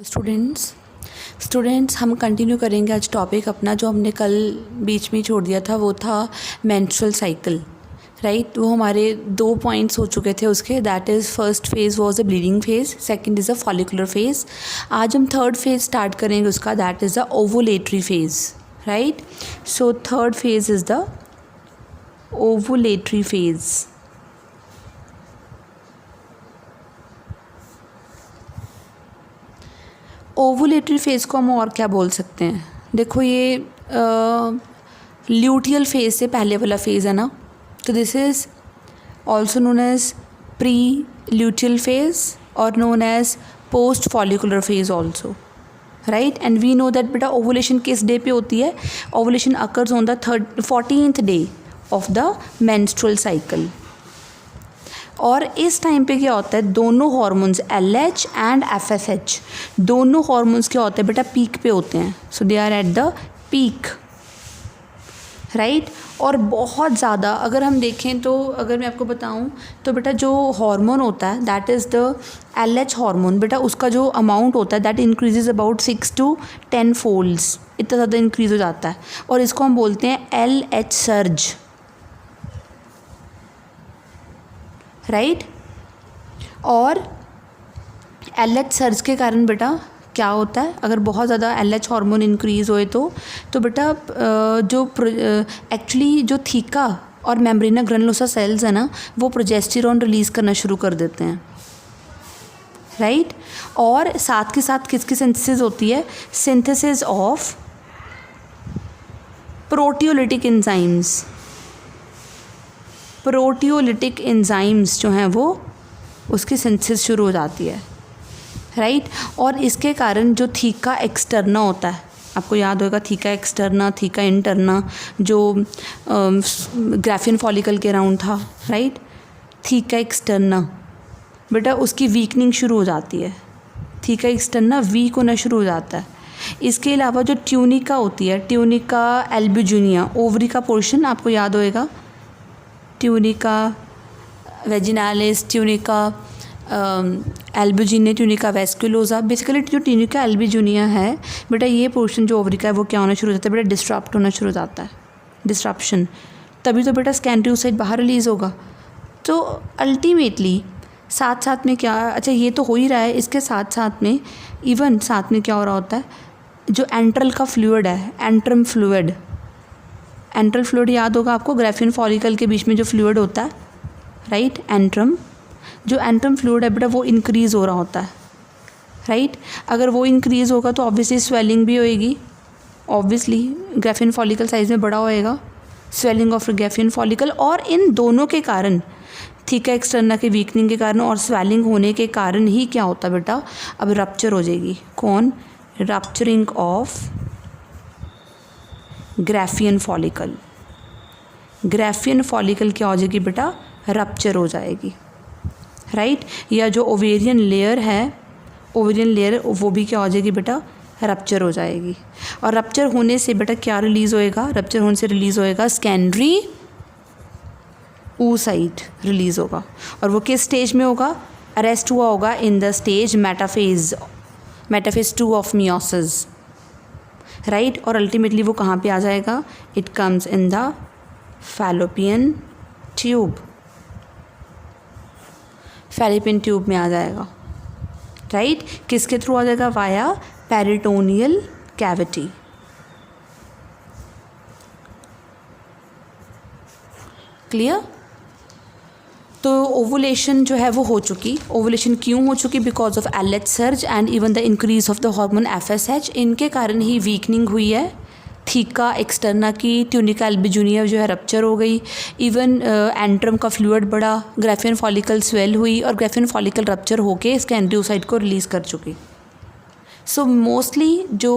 Students हम continue करेंगे आज टॉपिक अपना जो हमने कल बीच में छोड़ दिया था, वो था मेंस्ट्रुअल साइकिल, राइट। वो हमारे 2 पॉइंट्स हो चुके थे उसके, that is first phase was the bleeding phase, second is a follicular phase. आज हम थर्ड फेज़ स्टार्ट करेंगे उसका, that is the ovulatory phase, right. So third phase is the ovulatory phase. Ovulatory phase को हम और क्या बोल सकते हैं? देखो ये ल्यूटियल फेज़ से पहले वाला फेज़ है ना, तो this is also known as pre luteal phase और known as post follicular phase also, right. And we know that बेटा ओवुलेशन किस डे पे होती है? Ovulation occurs on the 14th day of the menstrual cycle. और इस time पे क्या होता है, दोनों हार्मोन्स LH एंड FSH दोनों हार्मोन्स क्या होते हैं बेटा, पीक पे होते हैं। So they are at the peak, right. और बहुत ज़्यादा अगर हम देखें तो, अगर मैं आपको बताऊं तो बेटा जो हार्मोन होता है that is the LH hormone, बेटा उसका जो अमाउंट होता है that increases about 6 to 10 folds, इतना ज़्यादा इंक्रीज़ हो जाता है। और इसको हम बोलते हैं LH सर्ज, राइट। और LH सर्ज के कारण बेटा क्या होता है, अगर बहुत ज़्यादा LH हार्मोन इंक्रीज़ होए तो बेटा जो एक्चुअली जो थीका और मेम्ब्रेना ग्रैनुलोसा सेल्स है ना, वो प्रोजेस्टेरॉन रिलीज़ करना शुरू कर देते हैं, राइट। और साथ के साथ किसकी सिंथेसिस होती है? Synthesis of proteolytic enzymes. Proteolytic enzymes जो हैं वो उसकी सिंथेसिस शुरू हो जाती है, राइट। और इसके कारण जो थीका एक्सटर्ना होता है, आपको याद होगा थीका एक्सटर्ना, थीका इंटरना, जो ग्राफियन फॉलिकल के अराउंड था, राइट। थीका एक्सटर्ना बेटा उसकी वीकनिंग शुरू हो जाती है, थीका एक्सटर्ना वीक होना शुरू हो जाता है। इसके अलावा जो ट्यूनिका होती है, ट्यूनिका एल्बुजिनिया, ओवरी का पोर्शन आपको याद होएगा, tunica vaginalis, tunica albuginea, tunica vasculosa. Basically जो ट्यूनिका एल्बुजिनिया है बेटा, ये पोर्शन जो ओवरी का है वो क्या होना शुरू हो जाता है बेटा, डिस्ट्रप्ट होना शुरू हो जाता है, डिस्ट्रप्शन। तभी तो बेटा स्कैंड्री oocyte बाहर रिलीज़ होगा। तो अल्टीमेटली साथ साथ में क्या, अच्छा ये तो हो ही रहा है, इसके साथ साथ में इवन साथ में क्या हो रहा होता है, जो एंट्रल का फ्लूइड है, एंट्रम फ्लूइड, एंट्रल फ्लूइड याद होगा आपको, ग्राफियन फॉलिकल के बीच में जो फ्लूइड होता है, राइट, एंट्रम। जो एंट्रम फ्लूइड है बेटा वो इंक्रीज़ हो रहा होता है, राइट। अगर वो इंक्रीज़ होगा तो ऑब्वियसली स्वेलिंग भी होएगी, ऑब्वियसली ग्राफियन फॉलिकल साइज़ में बड़ा होएगा, स्वेलिंग ऑफ ग्राफियन फॉलिकल। और इन दोनों के कारण, थीका एक्सटर्ना की वीकनिंग के कारण और स्वेलिंग होने के कारण ही क्या होता बेटा, अब रप्चर हो जाएगी। कौन? Rupturing of Graafian follicle. Graafian follicle क्या हो जाएगी बेटा, रप्चर हो जाएगी, राइट। या जो ओवेरियन लेयर है, ओवेरियन लेयर वो भी क्या हो जाएगी बेटा, रप्चर हो जाएगी। और रप्चर होने से बेटा क्या रिलीज़ होएगा, रप्चर होने से रिलीज़ होएगा सेकेंडरी oocyte रिलीज़ होगा। और वो किस स्टेज में होगा? अरेस्ट हुआ होगा in the stage metaphase, metaphase 2 of meiosis, right. और अल्टीमेटली वो कहाँ पे आ जाएगा? It comes in the fallopian tube, fallopian tube में आ जाएगा, राइट। किसके थ्रू आ जाएगा? Via peritoneal cavity. क्लियर? तो ओवुलेशन जो है वो हो चुकी। ओवुलेशन क्यों हो चुकी? Because of LH surge and even the increase of the hormone FSH, इनके कारण ही वीकनिंग हुई है थीका एक्सटर्ना की, ट्यूनिका एल्बुजिनिया जो है रप्चर हो गई, इवन एंट्रम का फ्लूइड बढ़ा, ग्राफियन फॉलिकल स्वेल हुई और ग्राफियन फॉलिकल रप्चर होके स्कैंड्री oocyte को रिलीज़ कर चुकी। सो मोस्टली जो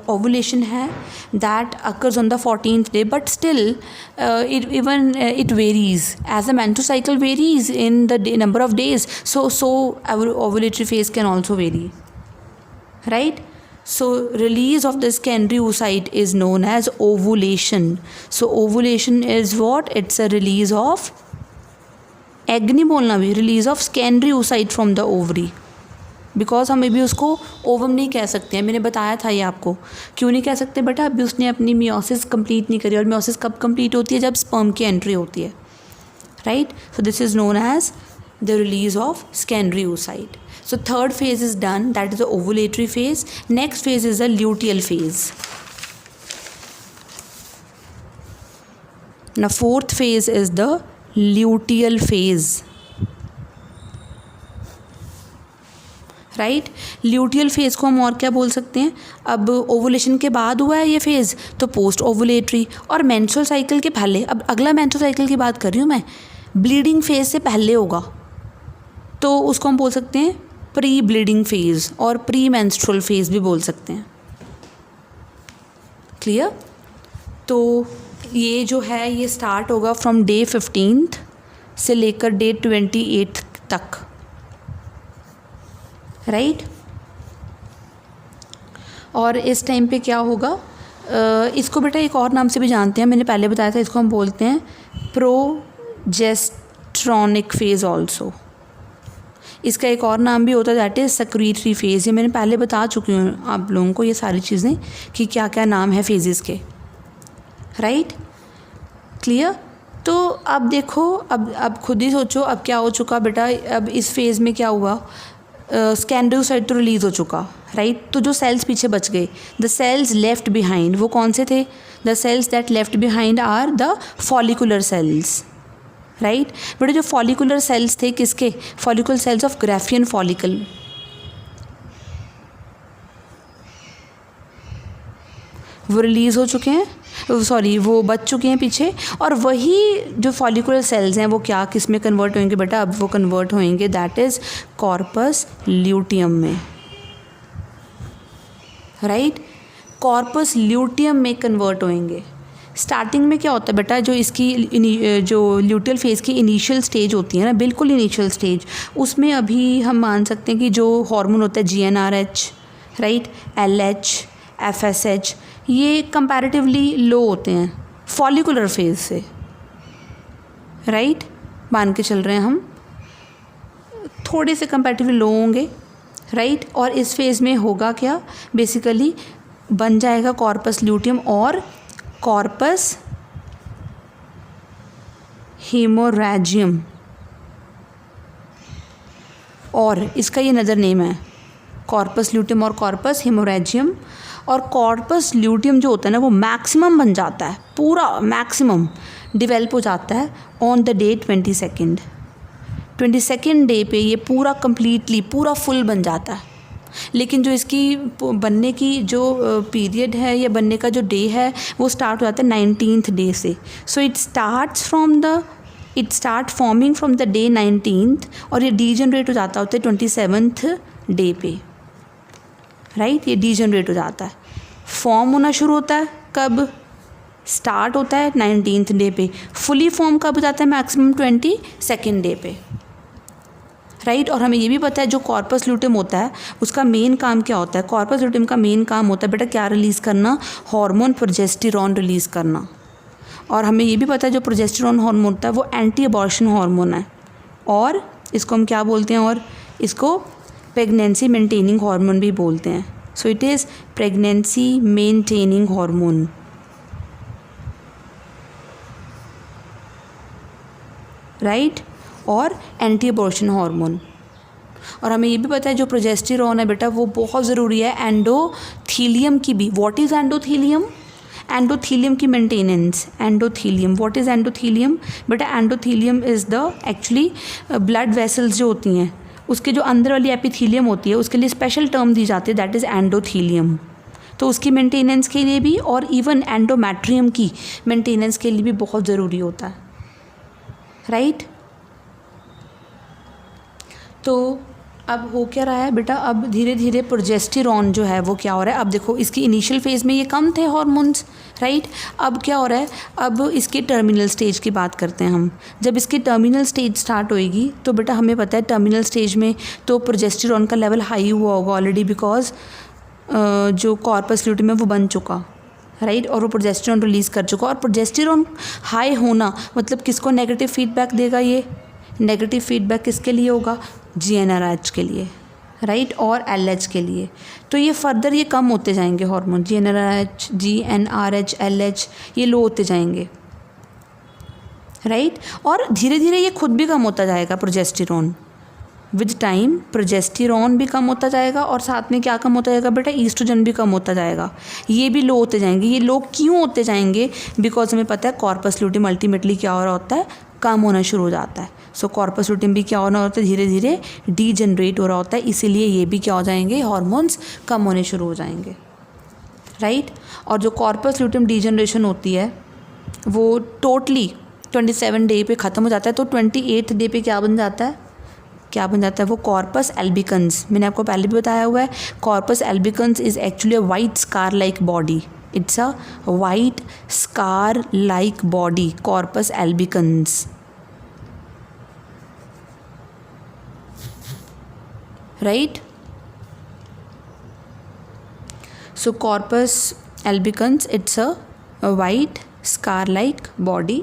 ओवुलेशन है that occurs on the 14th day, but still it varies as the menstrual cycle varies in the number of days, so our ovulatory phase can also vary, right. So release of the secondary oocyte is known as ovulation. So ovulation is what? It's a release of egg नहीं बोलना भी, release of secondary oocyte from the ovary, because हम अभी उसको ovum नहीं कह सकते हैं। मैंने बताया था ये आपको। क्यों नहीं कह सकते बेटा? अभी उसने अपनी मियोसिस कंप्लीट नहीं करी, और मियोसिस कब कंप्लीट होती है? जब स्पर्म की एंट्री होती है, right. So this is known as the release of secondary oocyte. So third phase is done, that is the ovulatory phase. Next phase is the luteal phase. Now fourth phase is the luteal phase, right. Luteal phase को हम और क्या बोल सकते हैं? अब ovulation के बाद हुआ है ये फेज़, तो पोस्ट ओवुलेटरी। और मेंस्ट्रुअल साइकिल के पहले, अब अगला मेंस्ट्रुअल साइकिल की बात कर रही हूँ मैं, ब्लीडिंग फेज़ से पहले होगा, तो उसको हम बोल सकते हैं प्री ब्लीडिंग फेज़, और प्री मेंस्ट्रुअल फेज़ भी बोल सकते हैं। क्लियर? तो ये जो है ये स्टार्ट होगा फ्रॉम डे 15 से लेकर डे 28 तक, राइट। और इस टाइम पे क्या होगा, इसको बेटा एक और नाम से भी जानते हैं, मैंने पहले बताया था, इसको हम बोलते हैं प्रोजेस्ट्रॉनिक फेज़ ऑल्सो। इसका एक और नाम भी होता है, दैट इज़ सेक्रीटरी फेज़। ये मैंने पहले बता चुकी हूँ आप लोगों को ये सारी चीज़ें कि क्या क्या नाम है फेजेस के, राइट। क्लियर? तो अब देखो, अब खुद ही सोचो अब क्या हो चुका बेटा। अब इस फेज़ में क्या हुआ, सेकेंडरी oocyte तो रिलीज़ हो चुका, राइट। तो जो सेल्स पीछे बच गए, द सेल्स लेफ्ट बिहाइंड, वो कौन से थे? The cells that left behind are the follicular cells, right. बेटा जो फॉलिकुलर सेल्स थे किसके? Follicular cells of Graafian follicle. वो रिलीज़ हो चुके हैं, सॉरी वो बच चुके हैं पीछे। और वही जो फॉलिकुलर सेल्स हैं वो क्या किस में कन्वर्ट होंगे बेटा? अब वो कन्वर्ट होंगे दैट इज़ कॉर्पस ल्यूटियम में, राइट। कॉर्पस ल्यूटियम में कन्वर्ट होंगे। स्टार्टिंग में क्या होता है बेटा, जो इसकी जो ल्यूटियल फेज़ की इनिशियल स्टेज होती है ना, बिल्कुल इनिशियल स्टेज, उसमें अभी हम मान सकते हैं कि जो हार्मोन होता है GnRH, राइट, LH, FSH, ये कंपैरेटिवली लो होते हैं फॉलिकुलर फेज़ से, राइट। मान के चल रहे हैं हम, थोड़े से कंपैरेटिवली लो होंगे, राइट। और इस फेज़ में होगा क्या, बेसिकली बन जाएगा कॉर्पस ल्यूटियम और कॉर्पस हेमोरैजियम, और इसका ये नज़र नेम है, कॉर्पस ल्यूटियम और कॉर्पस हेमोरैजियम। और कॉर्पस ल्यूटियम जो होता है ना, वो मैक्सिमम बन जाता है, पूरा मैक्सिमम डिवेल्प हो जाता है on the day 22nd day पे ये पूरा कंप्लीटली पूरा फुल बन जाता है। लेकिन जो इसकी बनने की जो पीरियड है या बनने का जो डे है वो स्टार्ट हो जाता है 19th डे से। So it start forming from the day 19th, और ये डीजनरेट हो जाता होता है 27th डे पे, राइट। ये डीजनरेट हो जाता है, फॉर्म होना शुरू होता है कब? स्टार्ट होता है 19th डे पे, फुली फॉर्म कब हो जाता है? मैक्सिमम 22nd डे पे, राइट। और हमें ये भी पता है जो कॉर्पस ल्यूटियम होता है उसका मेन काम क्या होता है? कॉर्पस ल्यूटियम का मेन काम होता है बेटा क्या रिलीज़ करना? हार्मोन प्रोजेस्टेरॉन रिलीज़ करना। और हमें ये भी पता है जो प्रोजेस्टेरॉन हार्मोन होता है वो एंटी अबॉर्शन हार्मोन है, और इसको हम क्या बोलते हैं? और इसको प्रेगनेंसी मेंटेनिंग हार्मोन भी बोलते हैं। So it is pregnancy maintaining hormone, right, और एंटी अबॉर्शन हार्मोन। और हमें ये भी पता है जो प्रोजेस्टेरॉन है बेटा वो बहुत ज़रूरी है एंडोथीलियम की भी। What is endothelium? एंडोथीलियम की maintenance. Endothelium, what is endothelium? बेटा endothelium is the actually blood vessels जो होती हैं उसके जो अंदर वाली एपिथीलियम होती है उसके लिए स्पेशल टर्म दी जाती है, दैट इज़ एंडोथीलियम। तो उसकी मेंटेनेंस के लिए भी, और इवन एंडोमेट्रियम की मेंटेनेंस के लिए भी बहुत ज़रूरी होता है, राइट। तो अब हो क्या रहा है बेटा, अब धीरे धीरे प्रोजेस्टेरॉन जो है वो क्या हो रहा है? अब देखो इसकी इनिशियल फेज़ में ये कम थे हार्मोन्स, राइट। अब क्या हो रहा है? अब इसके टर्मिनल स्टेज की बात करते हैं हम। जब इसकी टर्मिनल स्टेज स्टार्ट होएगी तो बेटा हमें पता है टर्मिनल स्टेज में तो प्रोजेस्टेरॉन का लेवल हाई हुआ होगा ऑलरेडी, बिकॉज जो कॉर्पस ल्यूटियम है वो बन चुका, राइट, और वो प्रोजेस्टेरॉन रिलीज़ कर चुका। और प्रोजेस्टेरॉन हाई होना मतलब किसको नेगेटिव फीडबैक देगा? ये नेगेटिव फीडबैक किसके लिए होगा? GnRH के लिए, राइट, और LH के लिए। तो ये फर्दर ये कम होते जाएंगे हार्मोन, GnRH, LH ये लो होते जाएंगे, राइट। और धीरे धीरे ये खुद भी कम होता जाएगा प्रोजेस्टेरॉन। विद टाइम प्रोजेस्टेरॉन भी कम होता जाएगा और साथ में क्या कम होता जाएगा बेटा, ईस्ट्रोजन भी कम होता जाएगा। ये भी लो होते जाएंगे। ये लो क्यों होते जाएंगे? बिकॉज हमें पता है कॉर्पस ल्यूटियम अल्टीमेटली क्या हो रहा होता है, कम होना शुरू हो जाता है। सो कॉर्पस ल्यूटियम भी क्या होना होता है, धीरे धीरे डीजनरेट हो रहा होता है, इसीलिए ये भी क्या हो जाएंगे, हार्मोन्स कम होने शुरू हो जाएंगे, राइट। और जो कॉर्पस ल्यूटियम डीजनरेशन होती है वो टोटली 27 डे पे ख़त्म हो जाता है। तो 28th डे पे क्या बन जाता है, वो कॉर्पस एल्बिकन्स। मैंने आपको पहले भी बताया हुआ है, corpus albicans is actually a white scar like body. It's a white scar like body, corpus albicans, right. So corpus albicans it's a white scar like body,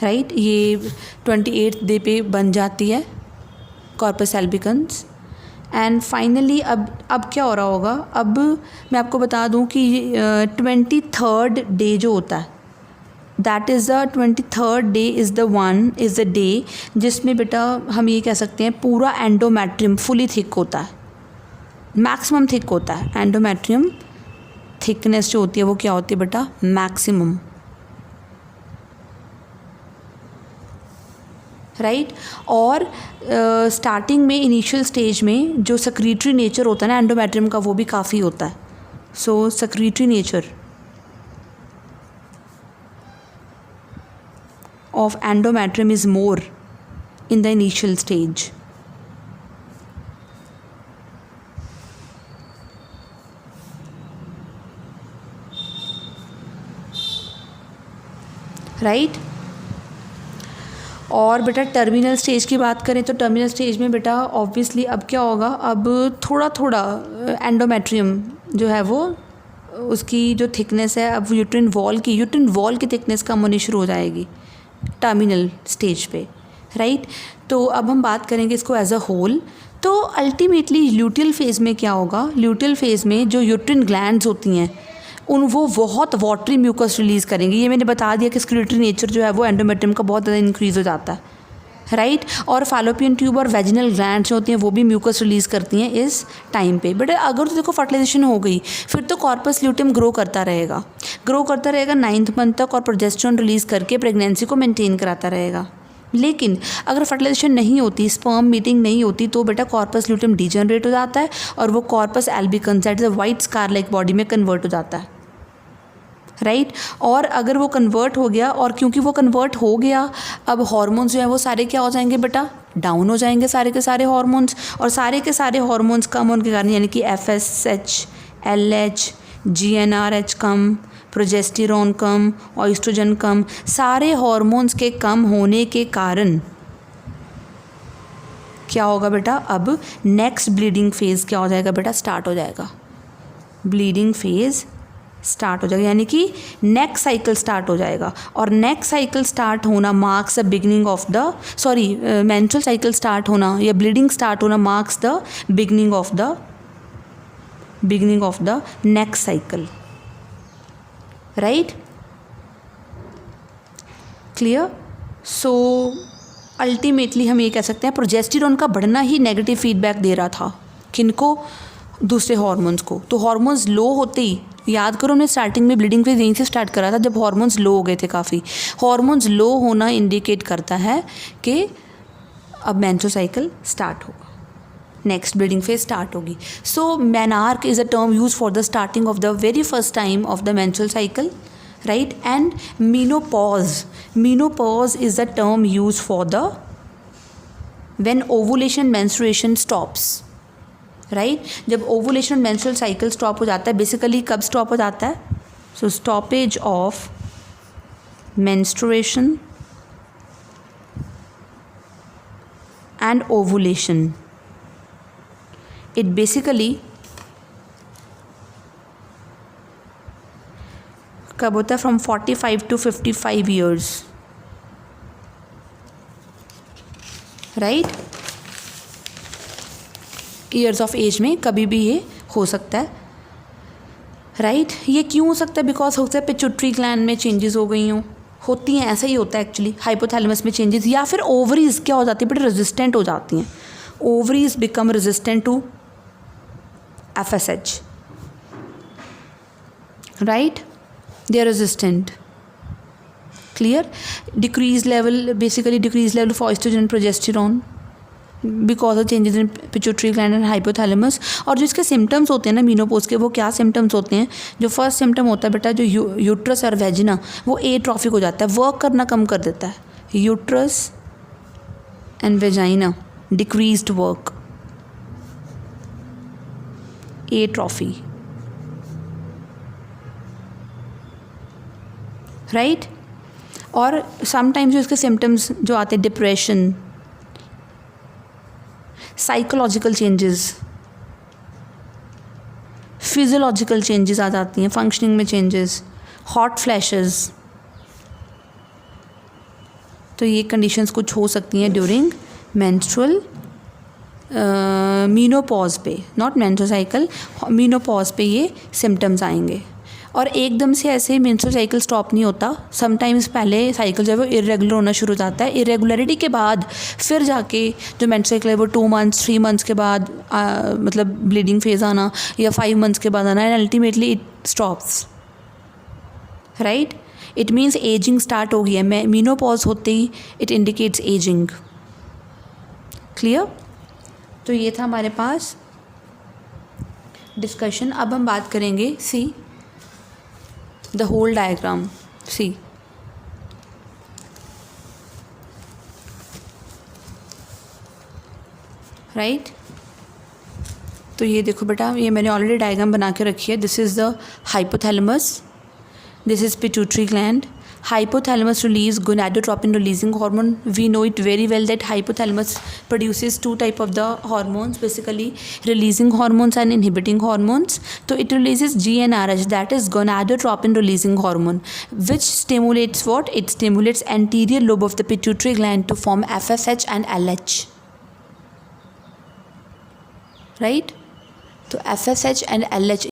right. ये 28th डे पे बन जाती है कॉर्पस एल्बिकन्स। एंड फाइनली अब क्या हो रहा होगा, अब मैं आपको बता दूं कि 23rd डे जो होता है, that is the 23rd day is the day जिसमें बेटा हम ये कह सकते हैं पूरा एंडोमेट्रियम फुली थिक होता है, मैक्सिमम थिक होता है। एंडोमेट्रियम थिकनेस जो होती है वो क्या होती है बेटा, मैक्सिमम, राइट। और स्टार्टिंग में इनिशियल स्टेज में जो सेक्रीटरी नेचर होता है ना एंडोमेट्रियम का, वो भी काफ़ी होता है। So secretory nature of endometrium is more in the initial stage, right. और बेटा टर्मिनल स्टेज की बात करें तो टर्मिनल स्टेज में बेटा ऑब्वियसली अब क्या होगा, अब थोड़ा थोड़ा एंडोमेट्रियम जो है वो उसकी जो थिकनेस है अब यूट्रिन वॉल की थिकनेस कम होनी शुरू हो जाएगी टर्मिनल स्टेज पे, राइट। तो अब हम बात करेंगे इसको एज अ होल। तो अल्टीमेटली ल्यूटियल फेज़ में क्या होगा, ल्यूटियल फेज़ में जो यूट्रिन ग्लैंड्स होती हैं वो बहुत वाटरी म्यूकस रिलीज़ करेंगे। ये मैंने बता दिया कि स्क्रूटरी नेचर जो है वो एंडोमेट्रियम का बहुत ज़्यादा इंक्रीज़ हो जाता है, राइट। और फैलोपियन ट्यूब और वेजिनल ग्लैंड्स जो होती हैं वो भी म्यूकस रिलीज़ करती हैं इस टाइम पे। बट अगर तो देखो फर्टिलाइजेशन हो गई फिर तो कॉर्पस ल्यूटियम ग्रो करता रहेगा 9th मंथ तक और प्रोजेस्टेरॉन रिलीज़ करके प्रेगनेंसी को मेंटेन कराता रहेगा। लेकिन अगर फर्टिलाइजेशन नहीं होती, स्पर्म मीटिंग नहीं होती, तो बेटा कॉर्पस ल्यूटियम डीजनरेट हो जाता है और वो corpus albicans that is a white scar like body में कन्वर्ट हो जाता है, राइट। और अगर वो कन्वर्ट हो गया, और क्योंकि वो कन्वर्ट हो गया, अब हार्मोन्स जो हैं वो सारे क्या हो जाएंगे बेटा, डाउन हो जाएंगे सारे के सारे हार्मोन्स। और सारे के सारे हार्मोन्स कम होने के कारण, यानी कि FSH, LH, GnRH कम, प्रोजेस्टेरॉन कम और ईस्ट्रोजन कम, सारे हार्मोन्स के कम होने के कारण क्या होगा बेटा, अब नेक्स्ट ब्लीडिंग फेज़ क्या हो जाएगा बेटा, स्टार्ट हो जाएगा। ब्लीडिंग फेज़ स्टार्ट हो जाएगा, यानी कि नेक्स्ट साइकिल स्टार्ट हो जाएगा। और नेक्स्ट साइकिल स्टार्ट होना marks the beginning of the menstrual cycle start होना या ब्लीडिंग स्टार्ट होना marks the beginning of the next cycle, right, clear. So ultimately हम ये कह सकते हैं प्रोजेस्टेरॉन का बढ़ना ही नेगेटिव फीडबैक दे रहा था किनको, दूसरे हार्मोन्स को। तो हार्मोन्स लो होते ही, याद करो हमने स्टार्टिंग में ब्लीडिंग फेज यहीं से स्टार्ट करा था जब हार्मोन्स लो हो गए थे काफ़ी। हार्मोन्स लो होना इंडिकेट करता है कि अब मेंस्ट्रुअल साइकिल स्टार्ट होगा, नेक्स्ट ब्लीडिंग फेज स्टार्ट होगी। So menarche is a term use for the starting of the very first time of the menstrual cycle, right. And menopause is the term used for the when ovulation menstruation stops, right. जब ovulation menstrual cycle stop हो जाता है, basically कब stop हो जाता है, so stoppage of menstruation and ovulation, it basically कब होता है, from 45 to 55 years, right. Years of age में कभी भी ये हो सकता है, राइट। ये क्यों हो सकता है? बिकॉज हो सकता है पिट्यूटरी ग्लैंड में चेंजेस हो गई हों, होती हैं, ऐसा ही होता है एक्चुअली। हाइपोथैलेमस में चेंजेस, या फिर ओवरीज क्या हो जाती है, बट रेजिस्टेंट हो जाती हैं। Ovaries become resistant to FSH, right, they are resistant. Clear? Decrease level, basically decrease level of estrogen and progesterone because of changes in pituitary gland and hypothalamus. और जो इसके सिम्टम्स होते हैं ना मीनोपॉज के, वो क्या सिम्टम्स होते हैं? जो फर्स्ट सिम्टम होता है बेटा, जो यूट्रस और वेजिना वो एट्रोफिक हो जाता है, वर्क करना कम कर देता है। Uterus and vagina decreased work, atrophy, right. और समटाइम्स जो इसके सिम्टम्स जो आते हैं, depression, psychological changes, physiological changes आ जाती हैं, फंक्शनिंग में चेंजेस, हॉट फ्लैशेस। तो ये कंडीशंस कुछ हो सकती हैं ड्यूरिंग मेंस्ट्रुअल मीनोपॉज पे, नॉट मेंस्ट्रुअल साइकिल, मीनोपॉज पे ये सिम्टम्स आएंगे। और एकदम से ऐसे मेंस्ट्रुअल साइकिल स्टॉप नहीं होता, समटाइम्स पहले साइकिल जो है वो इरेगुलर होना शुरू हो जाता है। इरेगुलरिटी के बाद फिर जाके जो मेंस्ट्रुअल साइकिल है वो 2 मंथ्स 3 मंथ्स के बाद मतलब ब्लीडिंग फेज आना, या 5 मंथ्स के बाद आना, and ultimately it stops, right. It means ageing start हो गई है। मीनोपॉज होते ही इट इंडिकेट्स एजिंग। क्लियर? तो ये था हमारे पास डिस्कशन। अब हम बात करेंगे, सी the whole diagram, see, right। तो ये देखो बेटा, ये मैंने ऑलरेडी डायग्राम बना के रखी है। This is the hypothalamus, this is pituitary gland. Hypothalamus release gonadotropin releasing hormone. We know it very well that hypothalamus produces 2 type of the hormones, basically releasing hormones and inhibiting hormones. So it releases GnRH, that is gonadotropin releasing hormone, which stimulates what? It stimulates anterior lobe of the pituitary gland to form FSH and LH, right? So FSH and LH